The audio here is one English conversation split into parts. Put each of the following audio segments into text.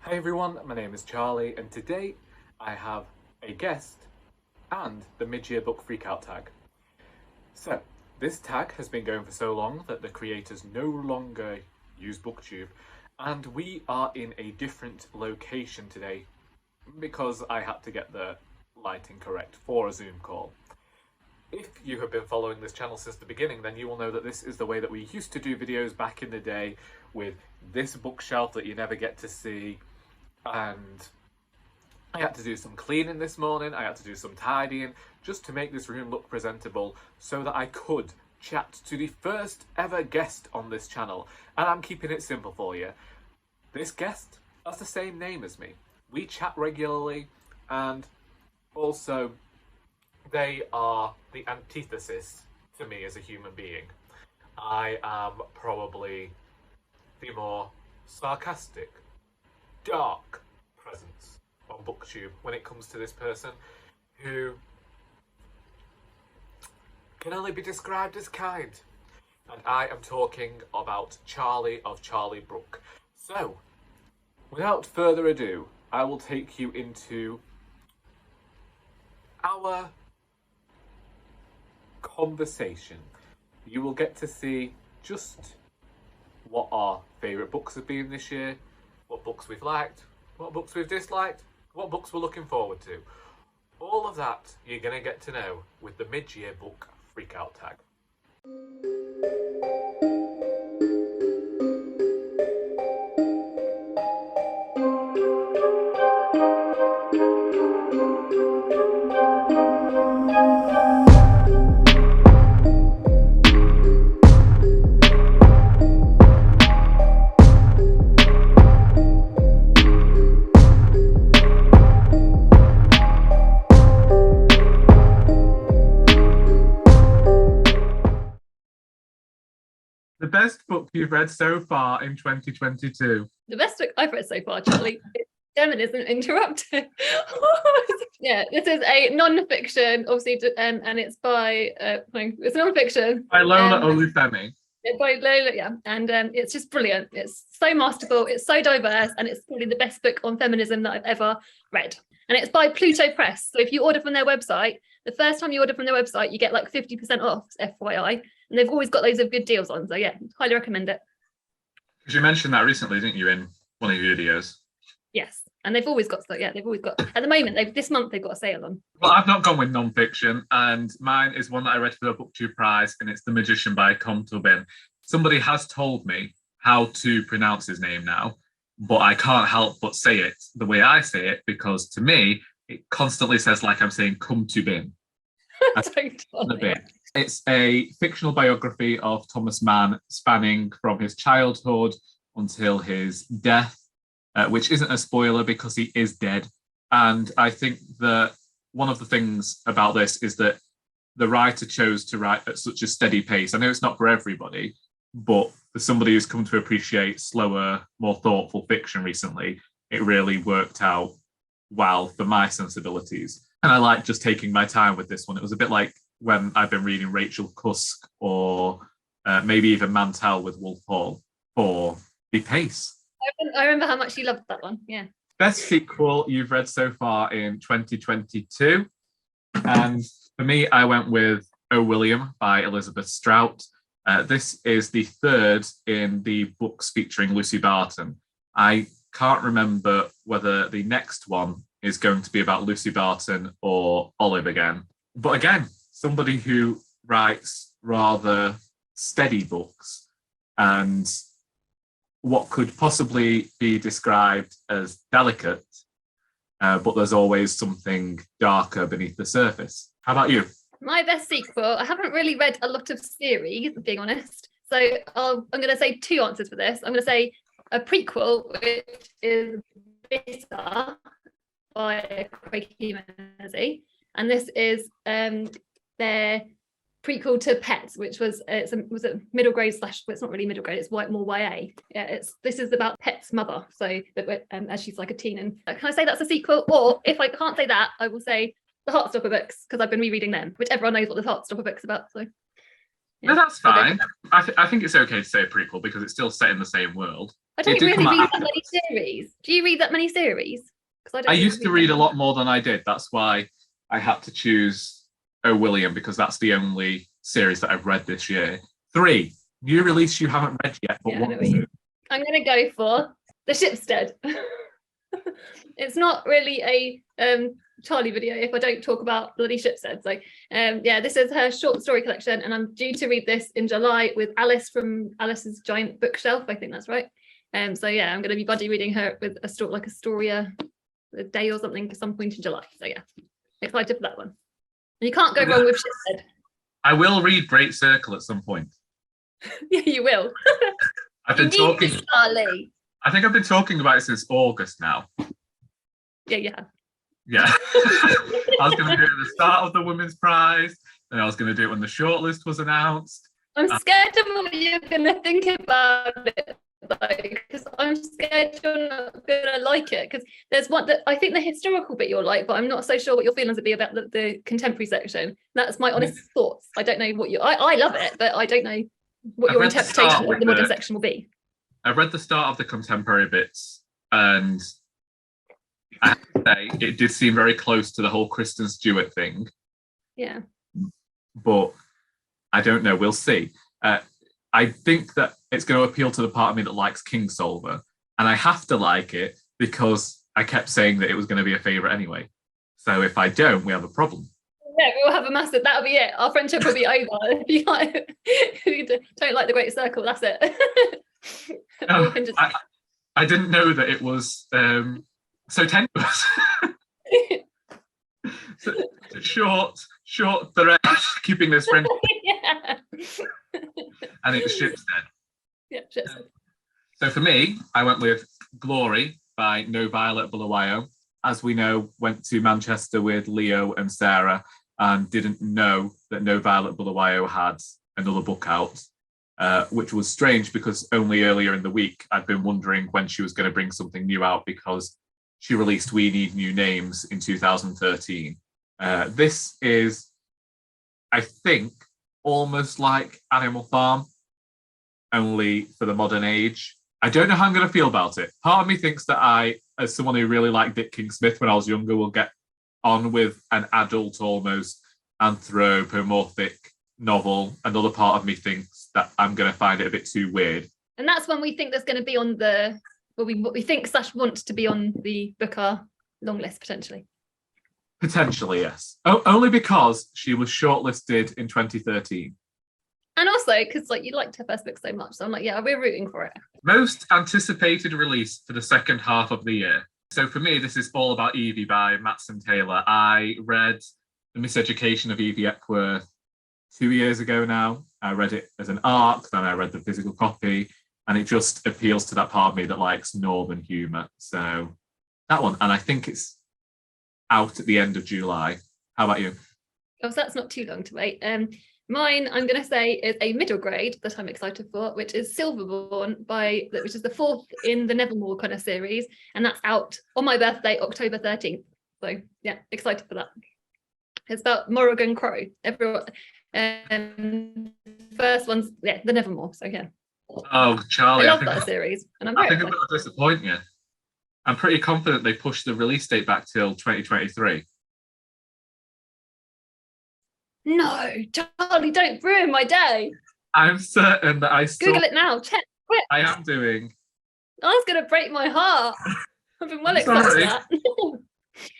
Hi everyone, my name is Charlie, and today I have a guest and the mid-year book freakout tag. So, this tag has been going for so long that the creators no longer use BookTube, and we are in a different location today because I had to get the lighting correct for a Zoom call. If you have been following this channel since the beginning, then you will know that this is the way that we used to do videos back in the day, with this bookshelf that you never get to see. And I had to do some cleaning this morning, I had to do some tidying, just to make this room look presentable so that I could chat to the first ever guest on this channel. And I'm keeping it simple for you. This guest has the same name as me. We chat regularly, and also they are the antithesis to me as a human being. I am probably the more sarcastic, dark presence on BookTube when it comes to this person who can only be described as kind. And I am talking about Charlie of Charlie Brook. So, without further ado, I will take you into our conversation. You will get to see just what our favourite books have been this year, what books we've liked, what books we've disliked, what books we're looking forward to. All of that you're going to get to know with the mid-year book freakout tag. The best book you've read so far in 2022. The best book I've read so far, Charlie, is Feminism Interrupted. Yeah, this is a non-fiction, obviously, and it's by it's non-fiction By Lola Olufemi. By Lola, yeah, and it's just brilliant. It's so masterful, it's so diverse, and it's probably the best book on feminism that I've ever read. And it's by Pluto Press. So if you order from their website, the first time you order from their website, you get like 50% off, FYI. And they've always got loads of good deals on. So yeah, highly recommend it. Because you mentioned that recently, didn't you, in one of your videos? Yes. And they've always got, at the moment, this month they've got a sale on. Well, I've not gone with non-fiction, and mine is one that I read for the BookTube Prize, and it's The Magician by Colm Toibin. Somebody has told me how to pronounce his name now, but I can't help but say it the way I say it, because to me, it constantly says like I'm saying come to bin. Totally. It's a fictional biography of Thomas Mann spanning from his childhood until his death, which isn't a spoiler because he is dead. And I think that one of the things about this is that the writer chose to write at such a steady pace. I know it's not for everybody, but for somebody who's come to appreciate slower, more thoughtful fiction recently, it really worked out well for my sensibilities. And I like just taking my time with this one. It was a bit like when I've been reading Rachel Cusk or maybe even Mantell with Wolf Hall for the pace. I remember how much you loved that one, yeah. Best sequel you've read so far in 2022. And for me, I went with O. William by Elizabeth Strout. This is the third in the books featuring Lucy Barton. I can't remember whether the next one is going to be about Lucy Barton or Olive again. But again, somebody who writes rather steady books and what could possibly be described as delicate, but there's always something darker beneath the surface. How about you? My best sequel, I haven't really read a lot of series, being honest. So I'm going to say two answers for this. I'm going to say a prequel, which is Bitter by Akwaeke, and this is their prequel to Pets, which was was a middle grade slash, well, it's not really middle grade, it's more YA. Yeah, this is about Pet's mother, so that as she's like a teen. And can I say that's a sequel? Or if I can't say that, I will say the Heartstopper books, because I've been rereading them, which everyone knows what the Heartstopper book's about. So yeah. No, that's fine. I think it's okay to say a prequel because it's still set in the same world. I don't did really come out read that after. many series. Do you read that many series? Because I used to read a lot more than I did. That's why I had to choose Oh William, because that's the only series that I've read this year. 3 new release you haven't read yet, but Yeah, I know what you mean. I'm going to go for the Shipstead. It's not really a Charlie video if I don't talk about bloody Shipstead. So yeah, this is her short story collection, and I'm due to read this in July with Alice from Alice's Giant Bookshelf. I think that's right. So yeah, I'm going to be buddy reading her with a story, like a story a day or something at some point in July. So yeah, excited for that one. And you can't go wrong with Shipstead. I will read Great Circle at some point. Yeah, you will. I've been talking. Charlie. I think I've been talking about it since August now. Yeah, you have. Yeah. I was going to do it at the start of the Women's Prize, and I was going to do it when the shortlist was announced. I'm scared of what you're going to think about it, because I'm scared you're not going to like it. Because there's one that I think the historical bit you'll like, but I'm not so sure what your feelings would be about the contemporary section. That's my honest thoughts. I don't know what you. I love it, but I don't know what your interpretation of the modern section will be. I've read the start of the contemporary bits, and I have to say it did seem very close to the whole Kristen Stewart thing. Yeah. But I don't know. We'll see. I think that it's going to appeal to the part of me that likes Kingsolver, and I have to like it because I kept saying that it was going to be a favourite anyway. So if I don't, we have a problem. Yeah, we'll have a massive. That'll be it. Our friendship will be over. If you don't like the Great Circle, that's it. I didn't know that it was so tenuous. so short thread, keeping this friendship. Yeah. And it was Shipstead. Yeah, Shipstead. So for me, I went with Glory by NoViolet Bulawayo. As we know, went to Manchester with Leo and Sarah and didn't know that NoViolet Bulawayo had another book out, which was strange because only earlier in the week I'd been wondering when she was going to bring something new out, because she released We Need New Names in 2013. This is, I think, almost like Animal Farm, only for the modern age. I don't know how I'm going to feel about it. Part of me thinks that I, as someone who really liked Dick King-Smith when I was younger, will get on with an adult, almost anthropomorphic novel. Another part of me thinks that I'm going to find it a bit too weird. And that's when we think there's going to be on the, well, we think / want to be on the Booker long list, potentially. Potentially, yes. Only because she was shortlisted in 2013. And also because like you liked her first book so much, so I'm like, yeah, we're rooting for it. Most anticipated release for the second half of the year. So for me, this is All About Evie by Matson Taylor. I read The Miseducation of Evie Epworth 2 years ago now. I read it as an arc, then I read the physical copy, and it just appeals to that part of me that likes northern humour. So that one, and I think it's out at the end of July. How about you? Oh, so that's not too long to wait. Mine, I'm going to say, is a middle grade that I'm excited for, which is Silverborn, which is the 4th in the Nevermore kind of series, and that's out on my birthday, October 13th. So yeah, excited for that. It's about Morrigan Crow. Everyone, first one's the Nevermore. So yeah. Oh, Charlie, I love that series, and I'm going to disappoint you. I'm pretty confident they pushed the release date back till 2023. No, Charlie, don't ruin my day. I'm certain that I saw... Google it now. Check. Quick. I am doing. Oh, it's going to break my heart. I've been well excited for that.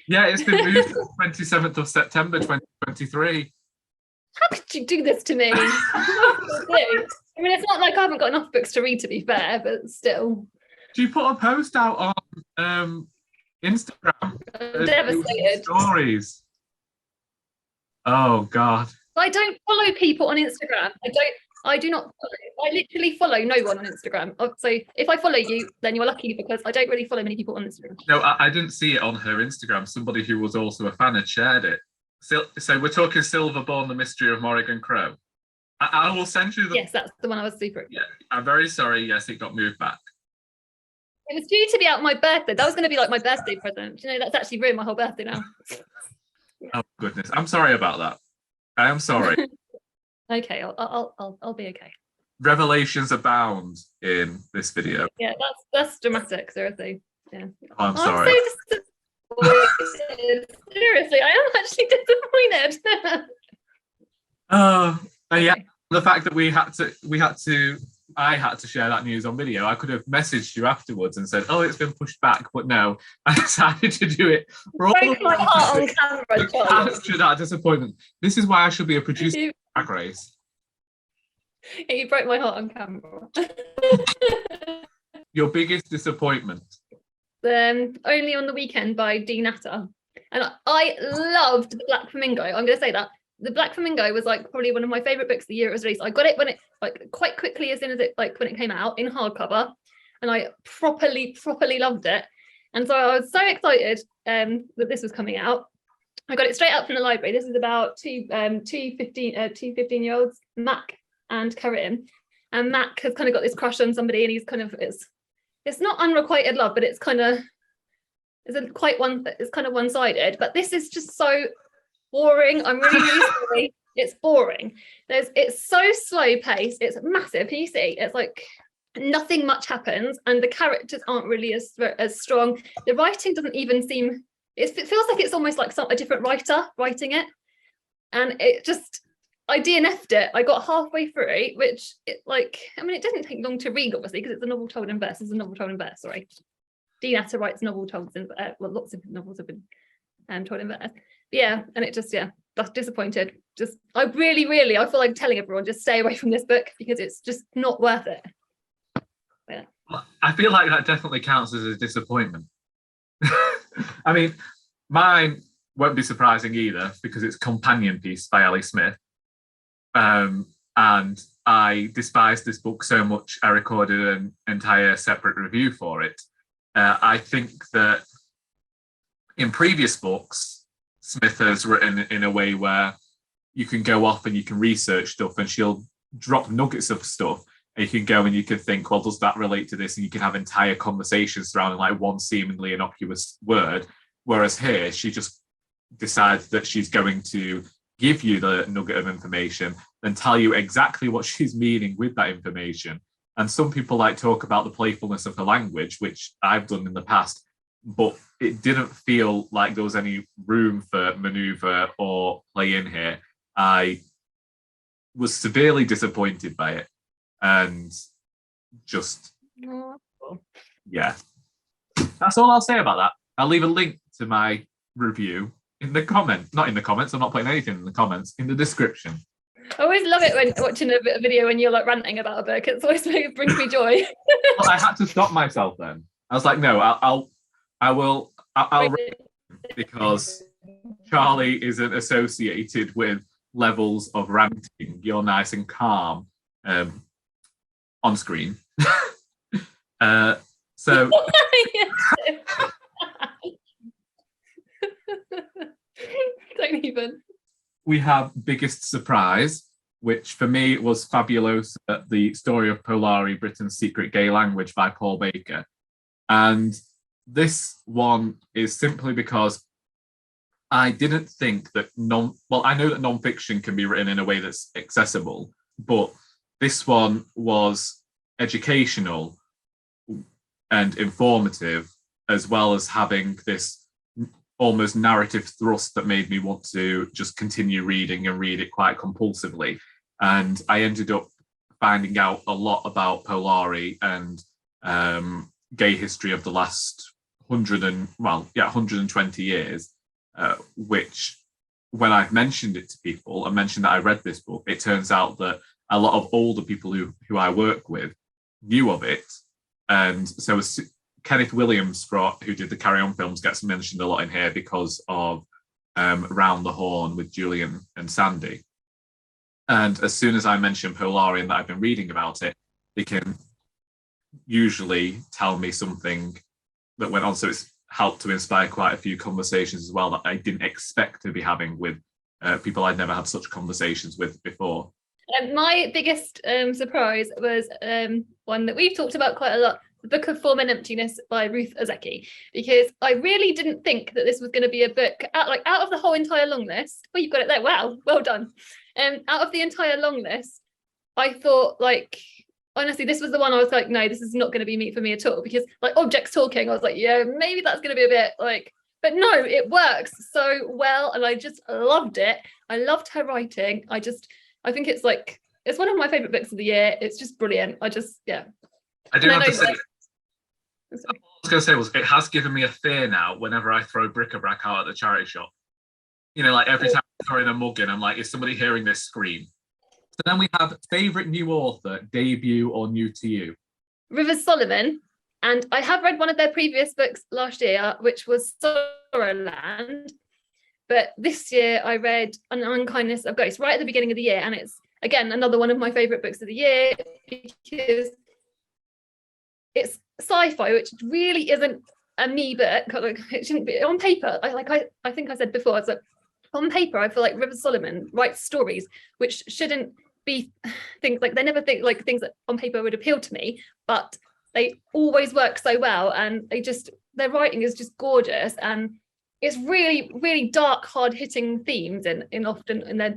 Yeah, it's been moved to the 27th of September 2023. How could you do this to me? I mean, it's not like I haven't got enough books to read, to be fair, but still. Do you put a post out on Instagram? I'm devastated. Stories. Oh God. I don't follow people on Instagram. I do not follow. I literally follow no one on Instagram. So if I follow you, then you're lucky, because I don't really follow many people on Instagram. No, I didn't see it on her Instagram. Somebody who was also a fan had shared it. So we're talking Silverborn, The Mystery of Morrigan Crow. I will send you the... Yes, that's the one I was super... Yeah, I'm very sorry. Yes, it got moved back. It was due to be out my birthday. That was going to be like my birthday present. You know, that's actually ruined my whole birthday now. Oh goodness, I'm sorry about that. I am sorry. Okay, I'll be okay. Revelations abound in this video. Yeah, that's dramatic, seriously. Yeah. Oh, I'm Oh, I'm sorry. so disappointed. Seriously, I am actually disappointed. Oh, and yeah, Okay. the fact that I had to share that news on video. I could have messaged you afterwards and said, "Oh, it's been pushed back," but no, I decided to do it for all Break the my heart on to camera, Charlie. capture that disappointment. This is why I should be a producer You, of Drag Race. you broke my heart on camera. Your biggest disappointment. Only on the Weekend by Dean Atta. And I loved The Black Flamingo. I'm going to say that. The Black Flamingo was like probably one of my favorite books the year it was released. I got it when it like quite quickly as soon as it like when it came out in hardcover, and I properly loved it. And so I was so excited that this was coming out. I got it straight out from the library. This is about two 15-year-olds, Mac and Karim. And Mac has kind of got this crush on somebody, and he's kind of it's not unrequited love, but it's kind of one-sided. But this is just so boring. I'm really sorry. It's boring. It's so slow paced. It's massive. Can you see? It's like nothing much happens, and the characters aren't really as strong. The writing doesn't even seem. It feels like it's almost like a different writer writing it, and it just. I DNF'd it. I got halfway through, which it didn't take long to read, obviously, because it's a novel told in verse. It's a novel told in verse. Sorry, Dean Atta writes novel told in lots of novels have been told in verse. But yeah, and it just that's disappointed. Just I feel like telling everyone just stay away from this book because it's just not worth it. Yeah. I feel like that definitely counts as a disappointment. I mean, mine won't be surprising either because it's Companion Piece by Ali Smith. And I despised this book so much I recorded an entire separate review for it. I think that in previous books, Smith has written in a way where you can go off and you can research stuff and she'll drop nuggets of stuff and you can go and you can think, well, does that relate to this? And you can have entire conversations surrounding like one seemingly innocuous word. Whereas here, she just decides that she's going to give you the nugget of information, then tell you exactly what she's meaning with that information. And some people like talk about the playfulness of her language, which I've done in the past, but it didn't feel like there was any room for maneuver or play in here. I was severely disappointed by it. And just, yeah. That's all I'll say about that. I'll leave a link to my review in the comments. Not in the comments, I'm not putting anything in the comments, in the description. I always love it when watching a video when you're like ranting about a book. It's always brings me joy. Well, I had to stop myself then. I was like, no, I'll because Charlie isn't associated with levels of ranting. You're nice and calm on screen. So don't even. We have Biggest Surprise, which for me was Fabulosa, the story of Polari, Britain's secret gay language by Paul Baker. And this one is simply because I didn't think that I know that non-fiction can be written in a way that's accessible, but this one was educational and informative, as well as having this almost narrative thrust that made me want to just continue reading and read it quite compulsively. And I ended up finding out a lot about Polari and gay history of the last 120 years, which when I've mentioned it to people and mentioned that I read this book, it turns out that a lot of older people who I work with knew of it. And so Kenneth Williams, who did the Carry On films, gets mentioned a lot in here because of Round the Horn with Julian and Sandy. And as soon as I mention Polari and that I've been reading about it, they can usually tell me something that went on. So it's helped to inspire quite a few conversations as well that I didn't expect to be having with people I'd never had such conversations with before. My biggest surprise was one that we've talked about quite a lot, The Book of Form and Emptiness by Ruth Ozeki, because I really didn't think that this was going to be a book out of the whole entire long list. Well, you've got it there. Wow, well done. Out of the entire long list, I thought, like, honestly, this was the one I was like, no, this is not going to be me for me at all, because like objects talking, I was like, yeah, maybe that's going to be a bit like, but no, it works so well, and I just loved it. I loved her writing. I think it's like, it's one of my favorite books of the year. It's just brilliant. Yeah. I do have to say, like, what I was going to say was, it has given me a fear now whenever I throw bric-a-brac out at the charity shop. You know, like every time I'm throwing a mug in, I'm like, is somebody hearing this scream? So then we have favourite new author, debut or new to you? Rivers Solomon. And I have read one of their previous books last year, which was Sorrowland. But this year I read An Unkindness of Ghosts right at the beginning of the year. And it's, again, another one of my favourite books of the year, because it's sci-fi, which really isn't a me book. It shouldn't be on paper. I think I said before, it's like, on paper, I feel like Rivers Solomon writes stories which shouldn't be things like, they never think like things that on paper would appeal to me, but they always work so well, and their writing is just gorgeous, and it's really, really dark, hard-hitting themes in often in their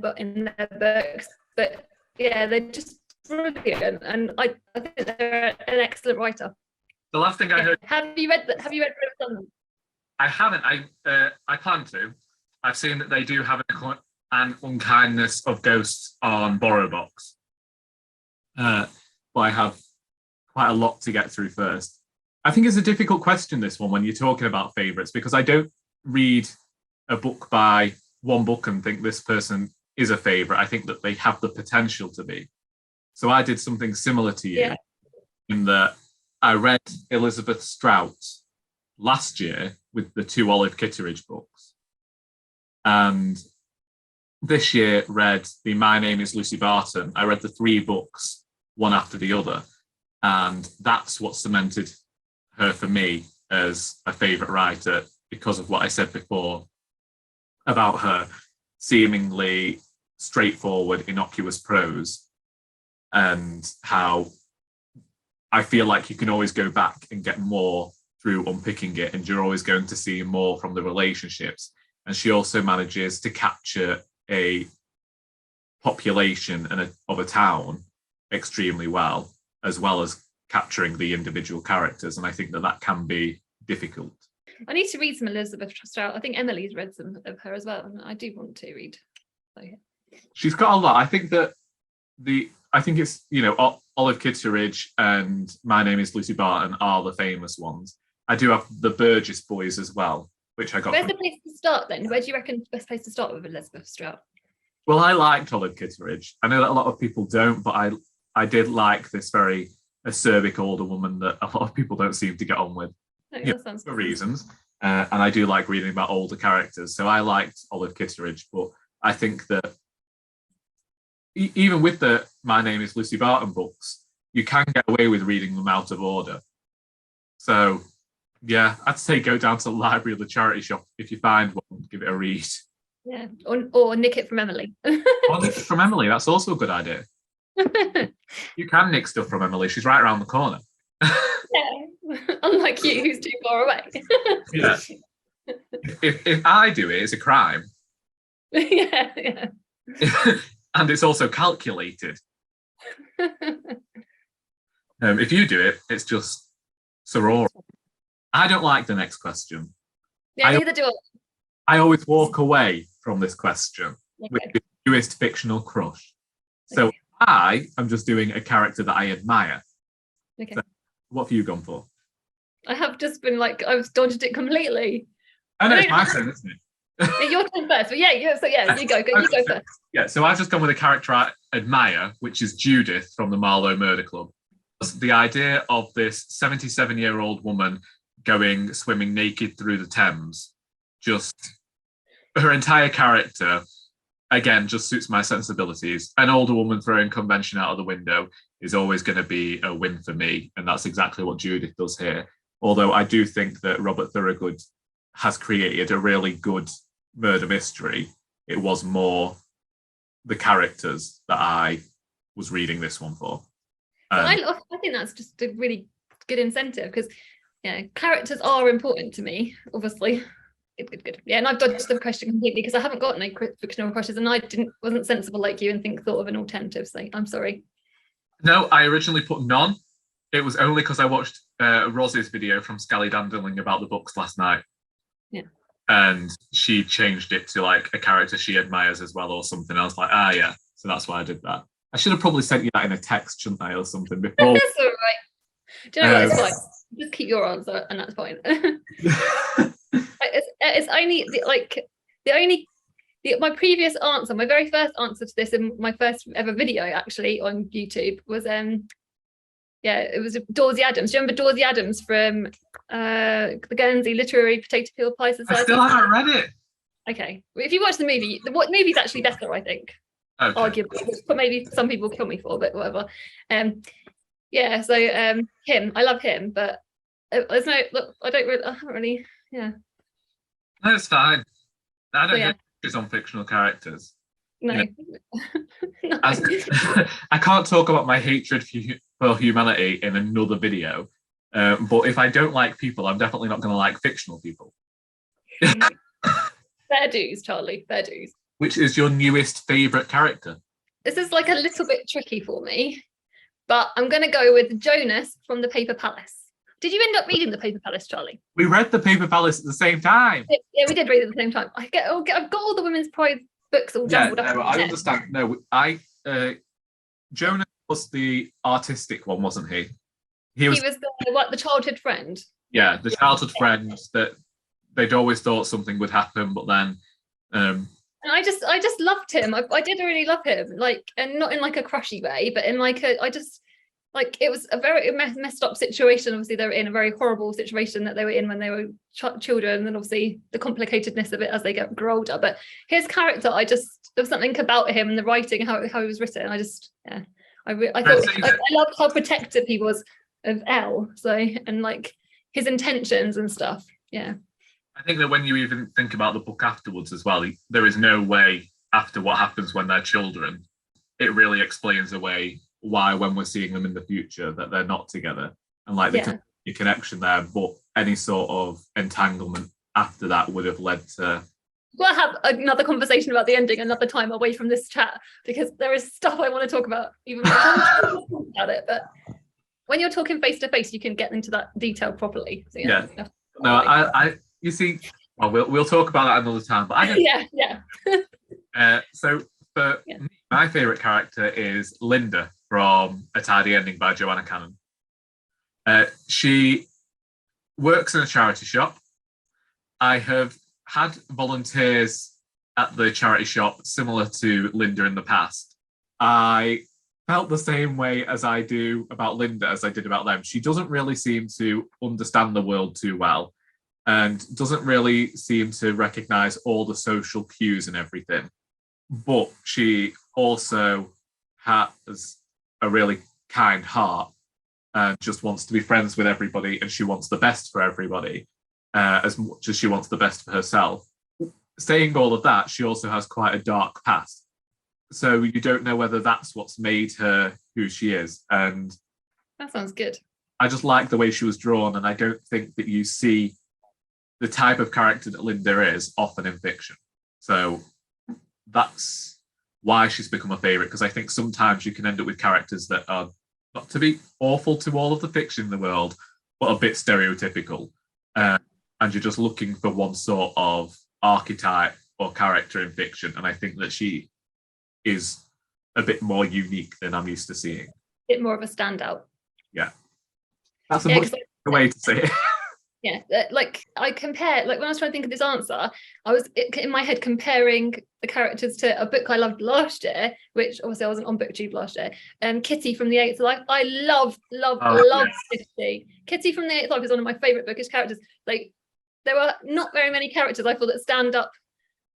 books. But yeah, they're just brilliant, and I think they're an excellent writer. The last thing I heard. Have you read Rivers Solomon? I haven't. I plan to. I've seen that they do have an Unkindness of Ghosts on BorrowBox. But I have quite a lot to get through first. I think it's a difficult question, this one, when you're talking about favourites, because I don't read a book by one book and think this person is a favourite. I think that they have the potential to be. So I did something similar to you, in that I read Elizabeth Strout last year with the 2 Olive Kitteridge books. And this year read the My Name is Lucy Barton. I read the 3 books, one after the other. And that's what cemented her for me as a favourite writer, because of what I said before about her seemingly straightforward, innocuous prose, and how I feel like you can always go back and get more through unpicking it, and you're always going to see more from the relationships. And she also manages to capture a population of a town extremely well as capturing the individual characters. And I think that can be difficult. I need to read some Elizabeth Strout. I think Emily's read some of her as well, and I do want to read. So, yeah. She's got a lot. I think it's, you know, Olive Kitteridge and My Name is Lucy Barton are the famous ones. I do have the Burgess boys as well, which I got. Where's the place to start then? Where do you reckon the best place to start with Elizabeth Strout? Well, I liked Olive Kitteridge. I know that a lot of people don't, but I did like this very acerbic older woman that a lot of people don't seem to get on with, for reasons. And I do like reading about older characters. So I liked Olive Kitteridge, but I think that even with the My Name is Lucy Barton books, you can get away with reading them out of order. So yeah, I'd say go down to the library or the charity shop. If you find one, give it a read. Yeah, or nick it from Emily. Or nick it from Emily, that's also a good idea. You can nick stuff from Emily, she's right around the corner. Yeah, unlike you, who's too far away. Yeah. If I do it, it's a crime. Yeah. And it's also calculated. If you do it, it's just soror. I don't like the next question. Yeah, neither do I. I always walk away from this question with the newest fictional crush. So I am just doing a character that I admire. Okay. So what have you gone for? I have just been like, I've dodged it completely. I know, it's my turn, isn't it? Yeah, your turn first. But you go first. Yeah, so I've just gone with a character I admire, which is Judith from the Marlowe Murder Club. The idea of this 77-year-old woman going swimming naked through the Thames, just her entire character, again, just suits my sensibilities. An older woman throwing convention out of the window is always going to be a win for me, and that's exactly what Judith does here. Although I do think that Robert Thorogood has created a really good murder mystery. It was more the characters that I was reading this one for. I think that's just a really good incentive, because characters are important to me, obviously. Good. Yeah, and I've dodged the question completely because I haven't got any fictional crushes, and I wasn't sensible like you and thought of an alternative. So I'm sorry. No, I originally put none. It was only because I watched Rosie's video from Scally Dandling about the books last night. Yeah. And she changed it to like a character she admires as well or something. I was like, yeah. So that's why I did that. I should have probably sent you that in a text, shouldn't I, or something before. That's all right. Do you know what? It's fine. Just keep your answer, and that's fine. It's only my previous answer, my very first answer to this in my first ever video actually on YouTube was it was Dorsey Adams. Do you remember Dorsey Adams from the Guernsey Literary Potato Peel Pie Society? I still haven't read it. Okay, if you watch the movie, what movie's actually better, I think. Okay. Arguably, but maybe some people kill me for, but whatever. So him, I love him, but there's no look. I haven't really. Yeah. No, it's fine. I don't get his on fictional characters. No. You know, I can't talk about my hatred for humanity in another video, but if I don't like people, I'm definitely not going to like fictional people. Fair dues, Charlie. Fair dues. Which is your newest favourite character? This is like a little bit tricky for me, but I'm going to go with Jonas from the Paper Palace. Did you end up reading the Paper Palace, Charlie? We read the Paper Palace at the same time. Yeah, we did read it at the same time. I've got all the Women's Pride books all jumbled up. No, I understand. No, Jonas was the artistic one, wasn't he? He was the childhood friend. Yeah, the childhood friend that they'd always thought something would happen, but then. And I just loved him. I did really love him, and not in like a crushy way, but in it was a very messed up situation. Obviously, they were in a very horrible situation that they were in when they were children, and obviously the complicatedness of it as they grow older. But his character, there was something about him and the writing, how he was written. I loved how protective he was of Elle. So, and like his intentions and stuff. Yeah. I think that when you even think about the book afterwards as well, there is no way after what happens when they're children, it really explains away why when we're seeing them in the future that they're not together and like the connection there, but any sort of entanglement after that would have led to. We'll have another conversation about the ending another time away from this chat, because there is stuff I want to talk about even about it, but when you're talking face to face you can get into that detail properly. So, you see, well, we'll talk about that another time, but I don't. So for me, my favourite character is Linda from A Tidy Ending by Joanna Cannon. She works in a charity shop. I have had volunteers at the charity shop similar to Linda in the past. I felt the same way as I do about Linda as I did about them. She doesn't really seem to understand the world too well and doesn't really seem to recognise all the social cues and everything. But she also has a really kind heart and just wants to be friends with everybody, and she wants the best for everybody as much as she wants the best for herself. Saying all of that, she also has quite a dark past. So you don't know whether that's what's made her who she is. And that sounds good. I just like the way she was drawn, and I don't think that you see the type of character that Linda is often in fiction. So that's why she's become a favourite, because I think sometimes you can end up with characters that are, not to be awful to all of the fiction in the world, but a bit stereotypical. And you're just looking for one sort of archetype or character in fiction. And I think that she is a bit more unique than I'm used to seeing. A bit more of a standout. Yeah. That's a much better way to say it. Yeah, I compare, when I was trying to think of this answer, I was in my head comparing the characters to a book I loved last year, which obviously I wasn't on BookTube last year. Kitty from the Eighth Life. I love Kitty. Kitty from the Eighth Life is one of my favourite bookish characters. There were not very many characters I thought that stand up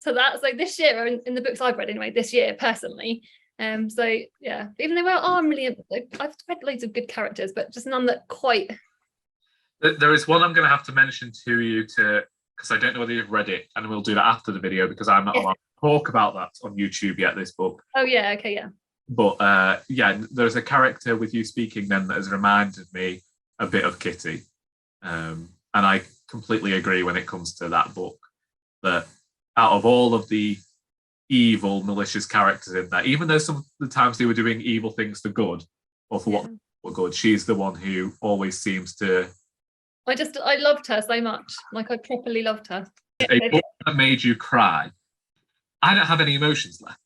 to that. So this year, in the books I've read anyway, this year personally. Even though there are a million, I've read loads of good characters, but just none that quite. There is one I'm going to have to mention to you because I don't know whether you've read it, and we'll do that after the video because I'm not allowed to talk about that on YouTube yet, this book. Oh, yeah, okay, yeah. But there's a character with you speaking then that has reminded me a bit of Kitty. And I completely agree when it comes to that book, that out of all of the evil, malicious characters in there, even though some of the times they were doing evil things for good, or for what were good. She's the one who always seems to. I loved her so much. Like, I properly loved her. A book that made you cry. I don't have any emotions left.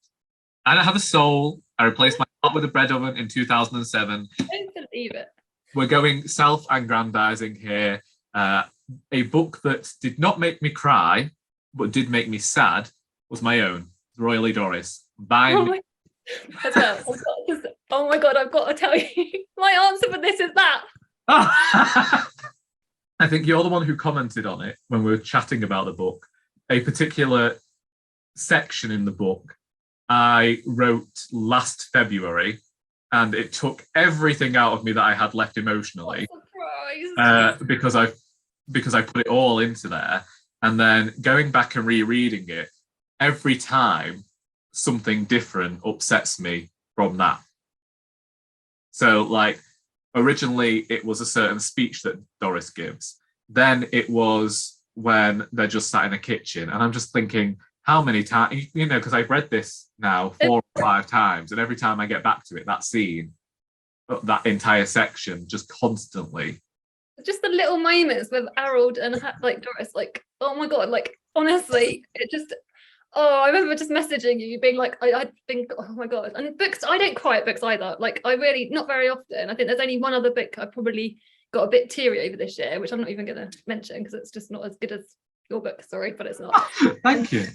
I don't have a soul. I replaced my heart with a bread oven in 2007. I don't believe it. We're going self-aggrandizing here. A book that did not make me cry, but did make me sad, was my own, Royally Doris. By As well. Oh my God, I've got to tell you, my answer for this is that. I think you're the one who commented on it when we were chatting about the book. A particular section in the book I wrote last February, and it took everything out of me that I had left emotionally, because I put it all into there. And then going back and rereading it, every time something different upsets me from that. So, like, originally it was a certain speech that Doris gives. Then it was when they're just sat in a kitchen, and I'm just thinking, how many times, you know, because I've read this now 4 or 5 times, and every time I get back to it, that scene, that entire section, just constantly. Just the little moments with Harold and like Doris, like, oh my God, like, honestly, it just, I remember just messaging you being like, I think, oh my God. And books, I don't cry at books either. Like, I really, not very often. I think there's only one other book I probably got a bit teary over this year, which I'm not even going to mention because it's just not as good as your book. Sorry, but it's not. Thank you.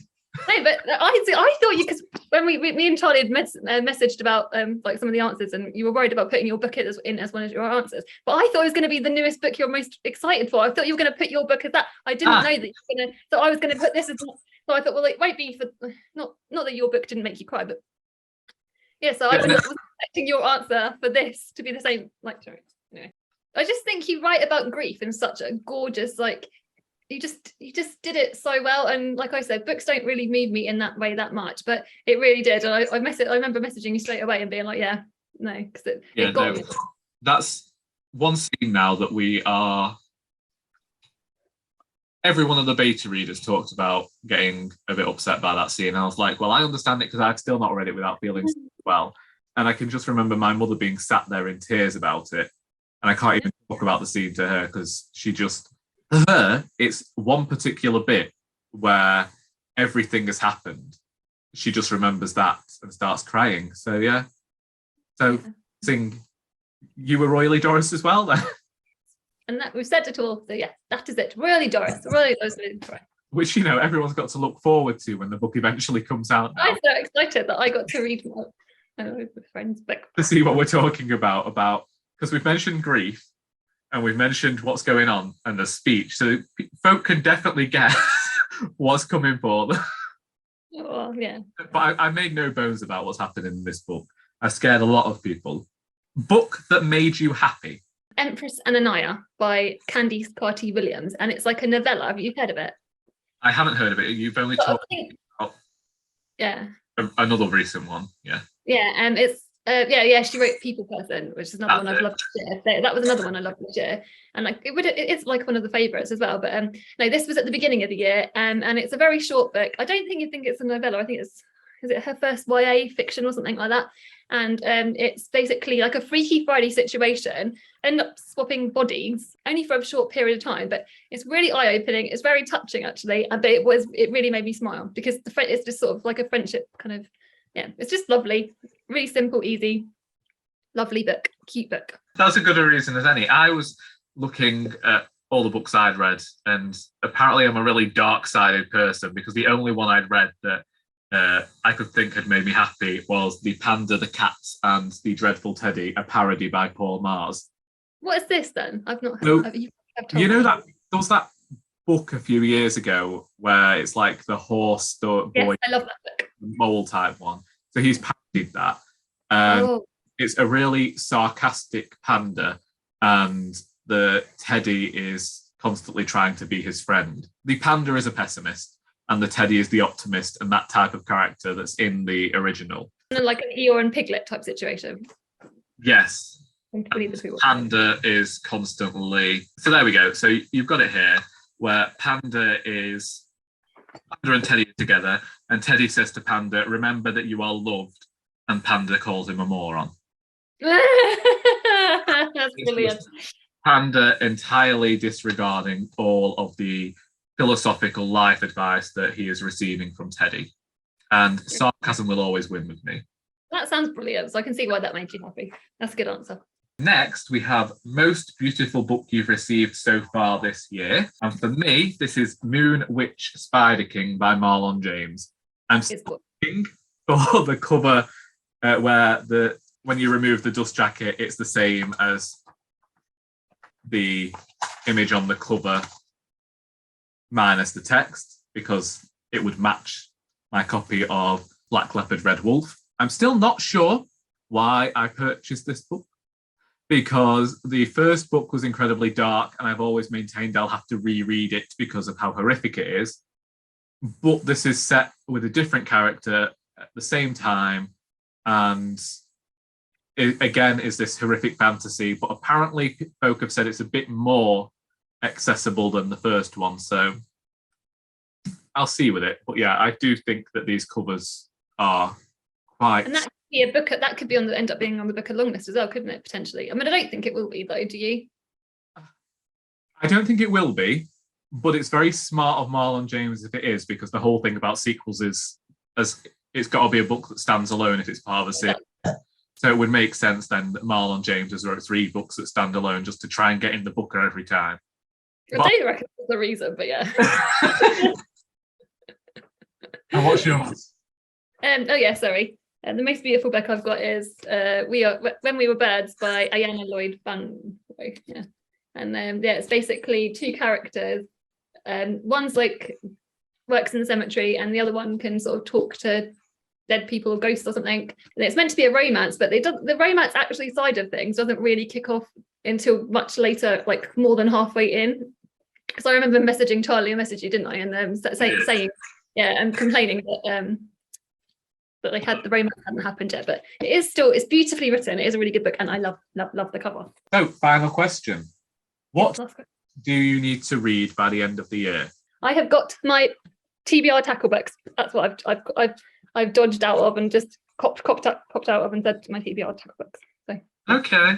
No, but I thought you, because when me and Charlie had messaged about like some of the answers, and you were worried about putting your book in as one of your answers, but I thought it was going to be the newest book you're most excited for. I thought you were going to put your book as that. I didn't know that you were going to, so I was going to put this as, so I thought, well, it won't be for, not that your book didn't make you cry, but yeah, so I was expecting your answer for this to be the same. Like, sorry, anyway. I just think you write about grief in such a gorgeous, like, you just did it so well. And like I said, books don't really move me in that way that much, but it really did. And I remember messaging you straight away and being like, yeah, no, because it got me. That's one scene now that we are, every one of the beta readers talked about getting a bit upset by that scene. And I was like, well, I understand it because I'd still not read it without feeling so well. And I can just remember my mother being sat there in tears about it. And I can't even talk about the scene to her because she just, for her, it's one particular bit where everything has happened. She just remembers that and starts crying. So yeah. So sing, you were Royally Doris as well then. And that we've said it all. So yeah, that is it. Royally Doris. Royally Doris. Which, you know, everyone's got to look forward to when the book eventually comes out now. I'm so excited that I got to read my friend's book. To see what we're talking about, because we've mentioned grief, and we've mentioned what's going on and the speech, so folk can definitely guess what's coming for them. Oh, yeah. But I made no bones about what's happening in this book. I scared a lot of people. Book that made you happy. Empress and Anaya by Candice Carty-Williams, and it's like a novella. Have you heard of it? I haven't heard of it. You've only talked about another recent one. Yeah. Yeah, it's she wrote People Person, which is another one I've loved this year. That was another one I loved this year, and like it's like one of the favourites as well. But no, this was at the beginning of the year, and it's a very short book. I don't think you think it's a novella. I think is it her first YA fiction or something like that. And it's basically like a Freaky Friday situation. End up swapping bodies only for a short period of time, but it's really eye-opening. It's very touching actually, but it really made me smile because it's just sort of like a friendship kind of. Yeah, it's just lovely, really simple, easy, lovely book, cute book. That's a good a reason as any. I was looking at all the books I'd read, and apparently I'm a really dark-sided person because the only one I'd read that I could think had made me happy was The Panda, the Cats, and The Dreadful Teddy, a parody by Paul Mars. What is this then? I've not heard. So, you know that there was that book a few years ago where it's like the horse boy. Yes, I love that book. Mole type one. So he's parodied that. It's a really sarcastic panda, and the Teddy is constantly trying to be his friend. The panda is a pessimist, and the Teddy is the optimist, and that type of character that's in the original. Like an Eeyore and Piglet type situation. Yes. Panda is constantly. So there we go. So you've got it here, where Panda and Teddy are together, and Teddy says to Panda, "Remember that you are loved," and Panda calls him a moron. That's It's brilliant. just Panda entirely disregarding all of the philosophical life advice that he is receiving from Teddy. And sarcasm will always win with me. That sounds brilliant. So I can see why that made you happy. That's a good answer. Next, we have most beautiful book you've received so far this year. And for me, this is Moon Witch Spider King by Marlon James. I'm looking for the cover where when you remove the dust jacket, it's the same as the image on the cover minus the text, because it would match my copy of Black Leopard Red Wolf. I'm still not sure why I purchased this book, because the first book was incredibly dark and I've always maintained I'll have to reread it because of how horrific it is. But this is set with a different character at the same time, and it, again, is this horrific fantasy, but apparently folk have said it's a bit more accessible than the first one, so I'll see with it. But yeah, I do think that these covers are quite... And that could be a book, that could be end up being on the Booker long list as well, couldn't it, potentially? I mean, I don't think it will be, though, do you? I don't think it will be, but it's very smart of Marlon James if it is, because the whole thing about sequels is it's got to be a book that stands alone if it's part of a series. So it would make sense then that Marlon James has wrote 3 books that stand alone just to try and get in the Booker every time. I don't reckon that's the reason, but yeah. And what's yours? Oh yeah, sorry. The most beautiful book I've got is When We Were Birds by Ayanna Lloyd Van. Yeah, and yeah, it's basically 2 characters. One's like works in the cemetery, and the other one can sort of talk to dead people or ghosts or something. And it's meant to be a romance, but the romance actually side of things doesn't really kick off until much later, like more than halfway in. Because I remember messaging Charlie, I messaged you, didn't I? And saying, yeah, and complaining that they had the romance hadn't happened yet. But it's beautifully written. It is a really good book, and I love the cover. So, final question: what do you need to read by the end of the year? I have got my TBR tackle books. That's what I've dodged out of and just copped out of and said my TBR tackle books. So Okay.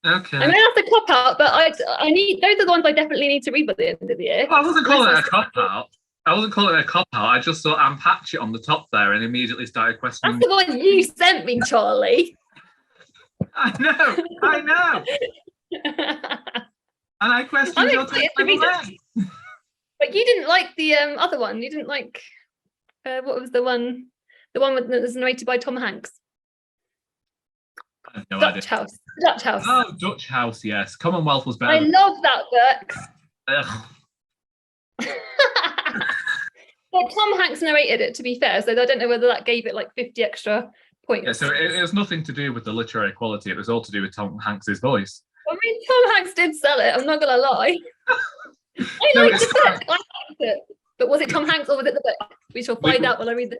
I may have to cop out, but I need, those are the ones I definitely need to read by the end of the year. Well, I wasn't calling it a cop out. I just saw Anne Patchett on the top there and immediately started questioning. That's the one you sent me, Charlie. I know. And I questioned your taste. But you didn't like the other one. You didn't like what was the one that was narrated by Tom Hanks? I have no Dutch idea. House. Dutch House. Oh, Dutch House, yes. Commonwealth was better. I love that book. But Tom Hanks narrated it, to be fair, so I don't know whether that gave it like 50 extra points. Yeah, so it was nothing to do with the literary quality. It was all to do with Tom Hanks's voice. I mean, Tom Hanks did sell it. I'm not gonna lie. I liked the book. I liked it. But was it Tom Hanks or was it the book? We shall find out when I read this.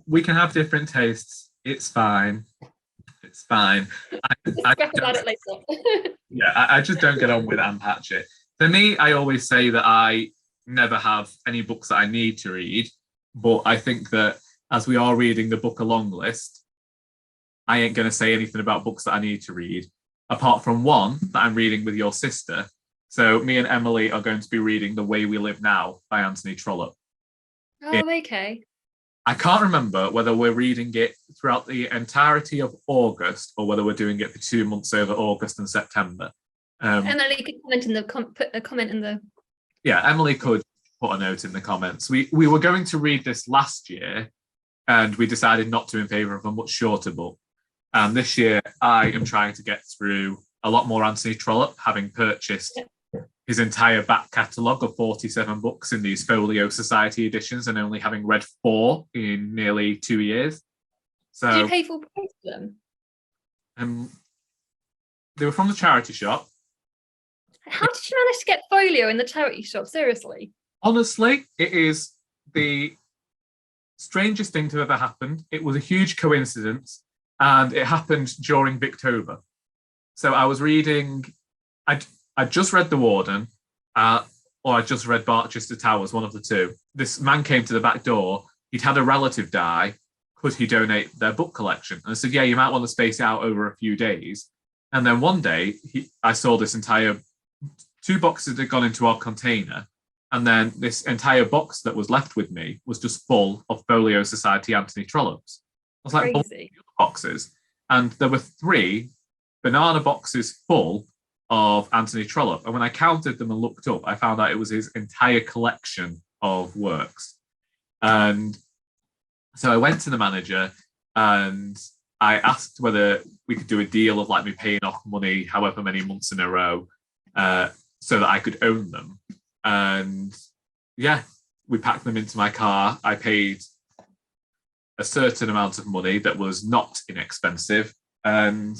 We can have different tastes. It's fine. It's fine. Scrap about it later. Yeah, I just don't get on with Anne Patchett. For me, I always say that I never have any books that I need to read, but I think that as we are reading the book along list, I ain't going to say anything about books that I need to read, apart from one that I'm reading with your sister. So me and Emily are going to be reading The Way We Live Now by Anthony Trollope. Oh, okay. I can't remember whether we're reading it throughout the entirety of August or whether we're doing it for 2 months over August and September. Emily could put a comment in the... Yeah, Emily could put a note in the comments. We were going to read this last year and we decided not to in favour of a much shorter book. And this year I am trying to get through a lot more Anthony Trollope, having purchased his entire back catalogue of 47 books in these Folio Society editions and only having read 4 in nearly 2 years. So, did you pay full price for them? They were from the charity shop. How did you manage to get Folio in the charity shop? Seriously? Honestly, it is the strangest thing to ever happen. It was a huge coincidence and it happened during Victober. So I was reading, I just read The Warden or I just read Barchester Towers, one of the two. This man came to the back door. He'd had a relative die. Could he donate their book collection? And I said, yeah, you might want to space it out over a few days. And then one day, I saw this entire 2 boxes had gone into our container. And then this entire box that was left with me was just full of Folio Society Anthony Trollops. I was like, Crazy. boxes. And there were 3 banana boxes full of Anthony Trollope. And when I counted them and looked up, I found out it was his entire collection of works. And so I went to the manager and I asked whether we could do a deal of like me paying off money however many months in a row so that I could own them. And yeah, we packed them into my car. I paid a certain amount of money that was not inexpensive. And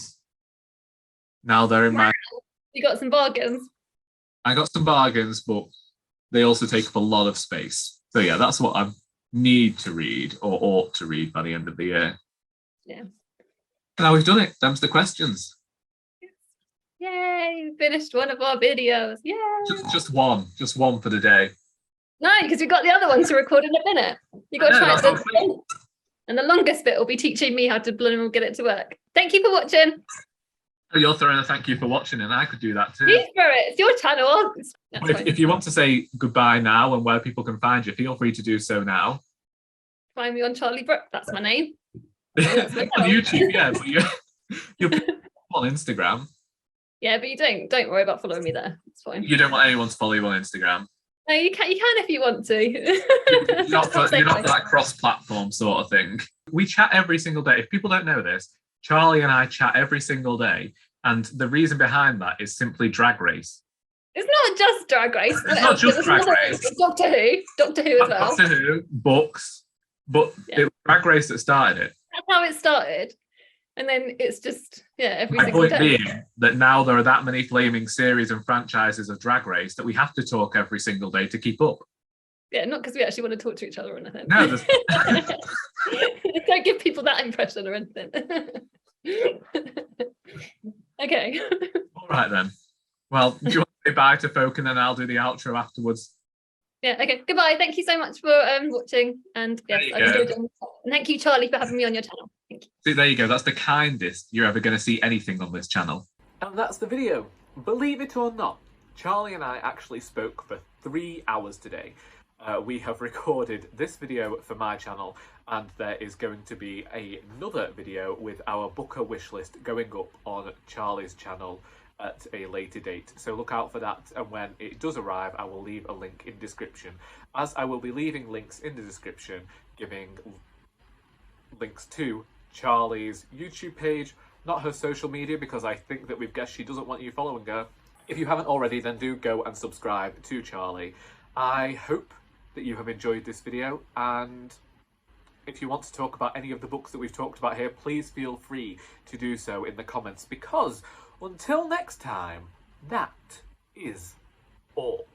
now they're in my... You got some bargains. I got some bargains, but they also take up a lot of space. So yeah, that's what I need to read or ought to read by the end of the year. Yeah. Now we've done it. Them's the questions. Yay, we finished one of our videos. Yay. Just one for the day. No, because we've got the other one to record in a minute. You got to try it. And the longest bit will be teaching me how to get it to work. Thank you for watching. Oh, you're throwing a thank you for watching, and I could do that too. You throw it. It's your channel. If you want to say goodbye now and where people can find you, feel free to do so now. Find me on Charlie Brook. That's my name. On YouTube, yeah, but you're on Instagram. Yeah, but you don't worry about following me there. It's fine. You don't want anyone to follow you on Instagram. No, you can if you want to. You're not for that cross-platform sort of thing. We chat every single day. If people don't know this, Charlie and I chat every single day, and the reason behind that is simply Drag Race. It's not just Drag Race. It's not just Drag Race. It's Doctor Who as well. Doctor Who, books, but it was Drag Race that started it. That's how it started. And then it's just, every My single point day. being that now there are that many flaming series and franchises of Drag Race that we have to talk every single day to keep up. Yeah, not because we actually want to talk to each other or anything. No, don't give people that impression or anything. Okay. All right then. Well, do you want to say bye to folk and then I'll do the outro afterwards? Yeah, okay. Goodbye. Thank you so much for watching. And yes, I enjoyed it. And thank you, Charlie, for having me on your channel. Thank you. See, there you go. That's the kindest you're ever going to see anything on this channel. And that's the video. Believe it or not, Charlie and I actually spoke for 3 hours today. We have recorded this video for my channel, and there is going to be another video with our Booker wishlist going up on Charlie's channel at a later date. So look out for that, and when it does arrive, I will leave a link in description, as I will be leaving links in the description giving links to Charlie's YouTube page, not her social media, because I think that we've guessed she doesn't want you following her. If you haven't already, then do go and subscribe to Charlie. I hope that you have enjoyed this video, and if you want to talk about any of the books that we've talked about here, please feel free to do so in the comments, because until next time, that is all.